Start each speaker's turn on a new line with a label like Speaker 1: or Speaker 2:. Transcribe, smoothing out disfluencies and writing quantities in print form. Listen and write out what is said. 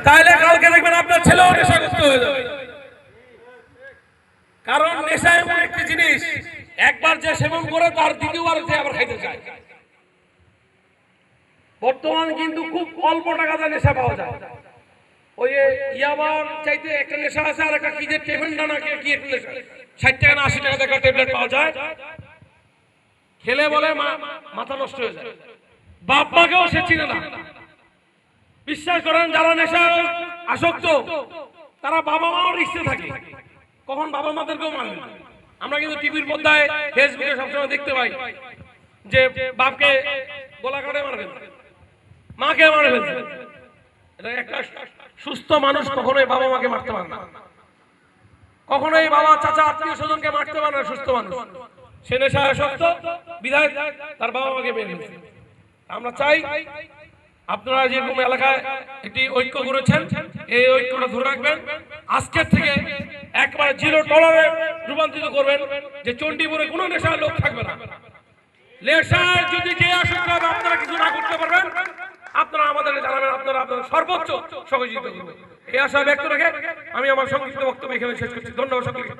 Speaker 1: তাহলে কালকে দেখবেন আপনার ছেলেও নেশাগ্রস্ত হয়ে যাবে। কারণ নেশা এমন একটি জিনিস, একবার যে সেবন করে তার দ্বিতীয়বার সে আবার খাইতে চায়। বর্তমান কিন্তু খুব অল্প টাকাতে নেশা পাওয়া যায়। ওই ইয়াবার চাইতে একটা নেশা আছে, আর একটা কি যে টেফেন্ডা না কি একটা নেশা, 60 টাকা না 80 টাকা একটা ট্যাবলেট পাওয়া যায়, খেলে বলে মাথা নষ্ট হয়ে যায়। বাপ মাকেও সে চিনে না। বিশ্বাস করেন, যারা নেশা আসক্ত তারা বাবা মাও রিস্কে থাকে, কখন বাবা মাদেরকেও মারবে। আমরা কিন্তু টিভির পর্দায় ফেসবুকে সবসময় দেখতে পাই যে বাপকে গোলা কাটে মারে ফেলছে, মাকে মারে ফেলছে। এটা একটা সুস্থ মানুষ কখনোই বাবা মাকে মারতে পারে না, কখনোই বাবা চাচা আত্মীয় স্বজনকে মারতে পারে না সুস্থ মানুষ। সে নেশা আসক্ত বিধায় তার বাবা মাকে মেরে ফেলছে। আমরা চাই আপনারা যেরকম এলাকায় একটি ঐক্য করেছেন, এই ঐক্যটা ধরে রাখবেন। আজকের থেকে একবারে জিরো টলারেন্স রূপান্তরিত করবেন, যে চণ্ডীপুরে কোনো নেশার লোক থাকবে না। নেশার যদি যে আসক্ত হবে আপনারা কিছু না করতে পারবেন, আপনারা আমাদের জানাবেন, আপনারা আপনাদের সর্বোচ্চ সহযোগিতা করবেন। এই আশা ব্যক্ত রেখে আমি আমার সংক্ষিপ্ত বক্তব্য এখানে শেষ করছি। ধন্যবাদ সকলকে।